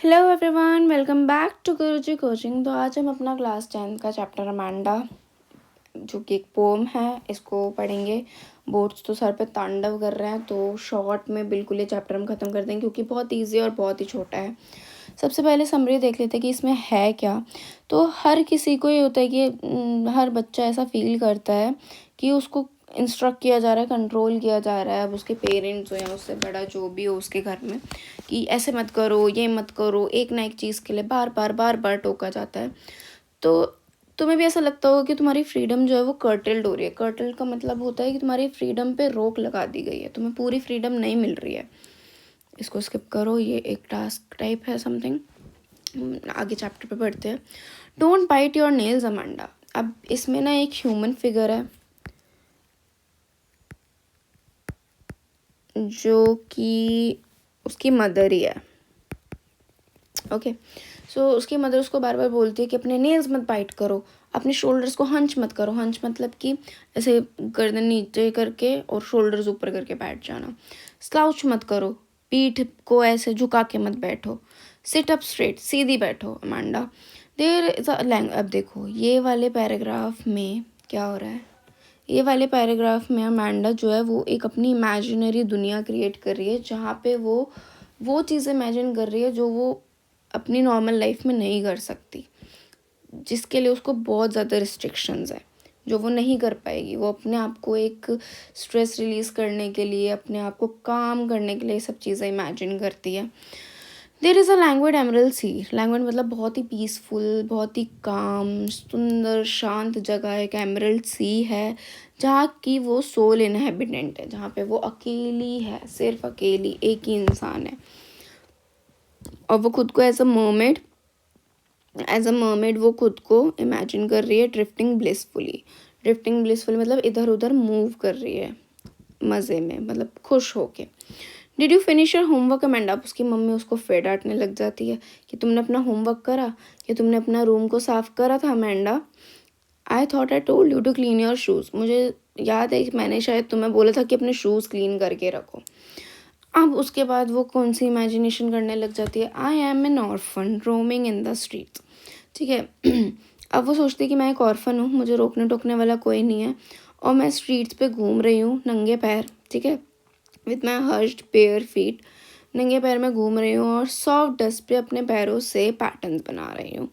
Hello everyone, welcome back to Guruji coaching. तो आज हम अपना क्लास 10 का चैप्टर अमांडा, जो कि एक पोम है, इसको पढ़ेंगे। बोर्ड्स तो सर पे तांडव कर रहे हैं, तो शॉर्ट में बिल्कुल ये चैप्टर हम ख़त्म कर देंगे क्योंकि बहुत इजी और बहुत ही छोटा है। सबसे पहले समरी देख लेते हैं कि इसमें है क्या। तो हर किसी को ये होता है कि हर बच्चा ऐसा फील करता है कि उसको इंस्ट्रक्ट किया जा रहा है, कंट्रोल किया जा रहा है। अब उसके पेरेंट्स हो या उससे बड़ा जो भी हो उसके घर में, कि ऐसे मत करो, ये मत करो, एक ना एक चीज़ के लिए बार बार टोका जाता है। तो तुम्हें भी ऐसा लगता होगा कि तुम्हारी फ्रीडम जो है वो कर्टेल्ड हो रही है। कर्टेल का मतलब होता है कि तुम्हारी फ्रीडम पे रोक लगा दी गई है, तुम्हें पूरी फ्रीडम नहीं मिल रही है। इसको स्किप करो, ये एक टास्क टाइप है समथिंग। आगे चैप्टर पे पढ़ते हैं। Don't bite your nails Amanda. अब इसमें ना एक ह्यूमन फिगर है जो कि उसकी मदर ही है। ओके, सो उसकी मदर उसको बार बार बोलती है कि अपने नेल्स मत बाइट करो, अपने शोल्डर्स को हंच मत करो। हंच मतलब कि ऐसे गर्दन नीचे करके और शोल्डर्स ऊपर करके बैठ जाना। स्लाउच मत करो, पीठ को ऐसे झुका के मत बैठो। सिट अप स्ट्रेट, सीधी बैठो Amanda. There is a lag. अब देखो ये वाले पैराग्राफ में क्या हो रहा है। ये वाले पैराग्राफ में अमांडा जो है वो एक अपनी इमेजिनरी दुनिया क्रिएट कर रही है, जहाँ पे वो चीज़ इमेजिन कर रही है जो वो अपनी नॉर्मल लाइफ में नहीं कर सकती, जिसके लिए उसको बहुत ज़्यादा रिस्ट्रिक्शंस है, जो वो नहीं कर पाएगी। वो अपने आप को एक स्ट्रेस रिलीज़ करने के लिए, अपने आप को काम करने के लिए सब चीज़ें इमेजिन करती है। देर इज़ अ लैंग्वेड एमरल्ड सी। लैंग्वेड मतलब बहुत ही पीसफुल, बहुत ही काम, सुंदर शांत जगह एक एमरल्ड सी है, जहाँ की वो सोल इनहेबिटेंट है, जहाँ पे वो अकेली है, सिर्फ अकेली एक ही इंसान है। और वो खुद को एज अ मर्मेड वो खुद को इमेजिन कर रही है ड्रिफ्टिंग ब्लिसफुली। ड्रिफ्टिंग ब्लिसफुली मतलब इधर उधर मूव कर रही है मज़े में, मतलब खुश होके। Did you finish your homework Amanda. अब उसकी मम्मी उसको फिर डांटने लग जाती है कि तुमने अपना होमवर्क करा, कि तुमने अपना रूम को साफ करा था Amanda. I thought I told you to clean your shoes. मुझे याद है कि मैंने शायद तुम्हें बोला था कि अपने शूज़ क्लीन करके रखो। अब उसके बाद वो कौन सी इमेजिनेशन करने लग जाती है। I am N orphan roaming in the streets. ठीक है। अब वो सोचती है कि मैं एक ऑर्फन हूँ, मुझे रोकने टोकने वाला कोई नहीं है, और मैं स्ट्रीट्स पे घूम रही हूँ नंगे पैर। ठीक है, विथ माई हर्स्ड पेयर फीट। नंगे पैर में घूम रही हूँ और सॉफ्ट डस्ट पे अपने पैरों से पैटर्न्स बना रही हूँ।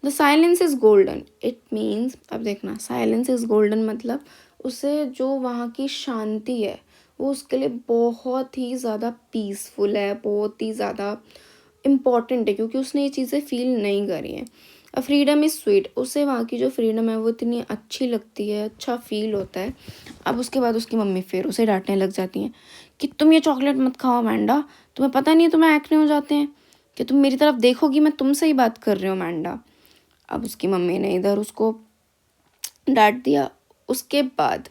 The silence is golden. It means, अब देखना, साइलेंस इज़ गोल्डन मतलब उसे जो वहाँ की शांति है वो उसके लिए बहुत ही ज़्यादा पीसफुल है, बहुत ही ज़्यादा इम्पॉर्टेंट है, क्योंकि उसने ये चीज़ें फील नहीं करी हैं। A freedom is sweet. उसे वहाँ की जो फ्रीडम है वो इतनी अच्छी लगती है, अच्छा फील होता है। अब उसके बाद उसकी मम्मी फिर उसे डांटने लग जाती हैं कि तुम ये चॉकलेट मत खाओ अमांडा, तुम्हें पता नहीं है तुम्हें एक्ने हो जाते हैं, कि तुम मेरी तरफ देखोगी, मैं तुमसे ही बात कर रही हूँ अमांडा। अब उसकी मम्मी ने इधर उसको डांट दिया। उसके बाद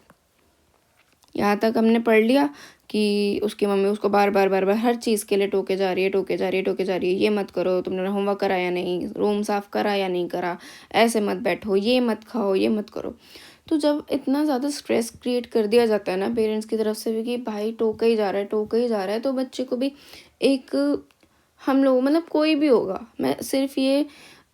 यहाँ तक हमने पढ़ लिया कि उसकी मम्मी उसको बार बार हर चीज़ के लिए टोके जा रही है। ये मत करो, तुमने होमवर्क करा या नहीं, रूम साफ़ करा या नहीं करा, ऐसे मत बैठो, ये मत खाओ, ये मत करो। तो जब इतना ज़्यादा स्ट्रेस क्रिएट कर दिया जाता है ना पेरेंट्स की तरफ से भी कि भाई टोका ही जा रहा है, तो बच्चे को भी एक, हम लोग मतलब कोई भी होगा, मैं सिर्फ ये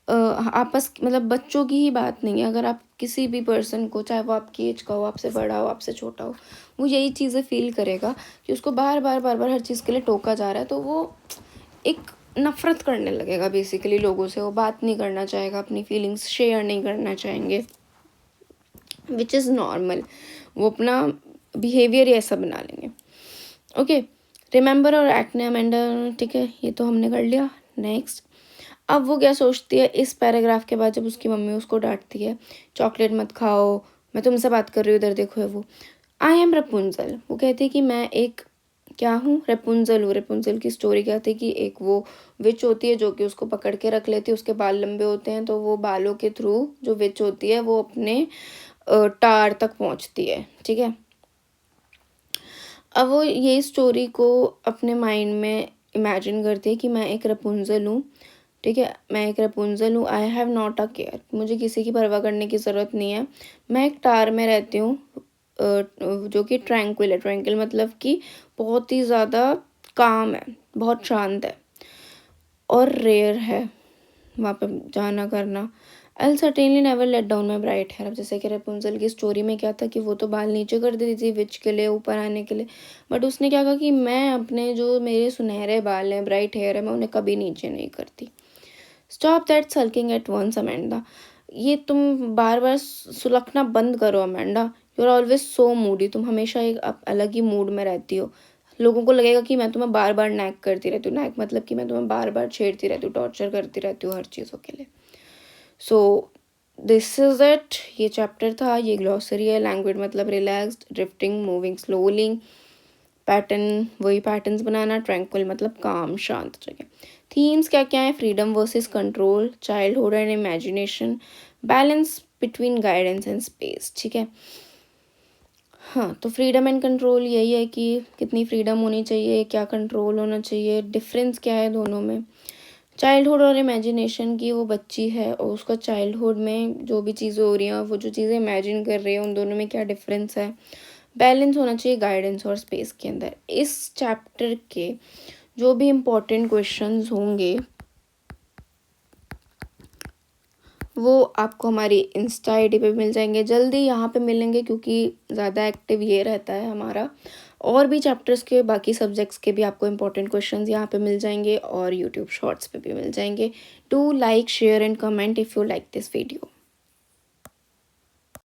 आपस मतलब बच्चों की ही बात नहीं है, अगर आप किसी भी पर्सन को, चाहे वो आपकी एज का हो, आपसे बड़ा हो, आपसे छोटा हो, वो यही चीज़ें फील करेगा कि उसको बार बार हर चीज़ के लिए टोका जा रहा है। तो वो एक नफ़रत करने लगेगा बेसिकली लोगों से, वो बात नहीं करना चाहेगा, अपनी फीलिंग्स शेयर नहीं करना चाहेंगे, विच इज़ नॉर्मल। वो अपना बिहेवियर ही ऐसा बना लेंगे। ओके, रिमेंबर और एक्ने अमेंडा, ठीक है, ये तो हमने कर लिया। नेक्स्ट, अब वो क्या सोचती है इस पैराग्राफ के बाद, जब उसकी मम्मी उसको डांटती है चॉकलेट मत खाओ, मैं तुमसे बात कर रही हूँ, इधर देखो है वो। I am Rapunzel. वो कहती है कि मैं एक क्या हूँ, रेपुंजल हूँ। रेपुंजल की स्टोरी क्या थी कि एक वो विच होती है जो कि उसको पकड़ के रख लेती है, उसके बाल लंबे होते हैं, तो वो बालों के थ्रू जो विच होती है वो अपने टार तक पहुँचती है। ठीक है, अब वो ये स्टोरी को अपने माइंड में इमेजिन करती है कि मैं एक रेपुंजल हूँ। ठीक है, मैं एक रेपुंजल हूँ। I have not a care. मुझे किसी की परवाह करने की ज़रूरत नहीं है। मैं एक टार में रहती हूँ जो कि ट्रैंक्विल है। ट्रैंक्विल मतलब कि बहुत ही ज़्यादा काम है, बहुत शांत है। और रेयर है वहाँ पे जाना करना। I certainly never let down my bright hair. अब जैसे कि रेपुंजल की स्टोरी में क्या था कि वो तो बाल नीचे कर देती थी विच के लिए, ऊपर आने के लिए, बट उसने क्या कहा कि मैं अपने जो मेरे सुनहरे बाल हैं, ब्राइट हेयर है, मैं उन्हें कभी नीचे नहीं करती। Stop that sulking at once Amanda. ये तुम बार बार सुलगना बंद करो Amanda. You are always so moody. तुम हमेशा एक अलग ही मूड में रहती हो। लोगों को लगेगा कि मैं तुम्हें बार बार नैक करती रहती हूँ। नैक मतलब कि मैं तुम्हें बार बार छेड़ती रहती हूँ, टॉर्चर करती रहती हूँ हर चीज़ों के लिए। So this is it. ये चैप्टर था, ये ग्लॉसरी है। लैंग्वेज मतलब relaxed, drifting, moving slowly, pattern वही पैटर्न्स बनाना, ट्रैंक्विल मतलब काम, शांत जगह। थीम्स क्या क्या है? Freedom versus control, childhood and imagination, balance between guidance and space. ठीक है, हाँ, तो फ्रीडम एंड कंट्रोल यही है कि कितनी फ्रीडम होनी चाहिए, क्या कंट्रोल होना चाहिए, डिफरेंस क्या है दोनों में। चाइल्डहुड और इमेजिनेशन की, वो बच्ची है और उसका चाइल्डहुड में जो भी चीज़ें हो रही हैं, वो जो चीज़ें इमेजिन कर रही है, उन दोनों में क्या डिफरेंस है। बैलेंस होना चाहिए गाइडेंस और स्पेस के अंदर। इस चैप्टर के जो भी इम्पोर्टेंट क्वेश्चंस होंगे वो आपको हमारी इंस्टा आईडी पे मिल जाएंगे, जल्दी यहाँ पे मिलेंगे क्योंकि ज़्यादा एक्टिव ये रहता है हमारा। और भी चैप्टर्स के, बाकी सब्जेक्ट्स के भी आपको इंपॉर्टेंट क्वेश्चंस यहाँ पे मिल जाएंगे और यूट्यूब शॉर्ट्स पे भी मिल जाएंगे। Do like, share and comment if you like this video.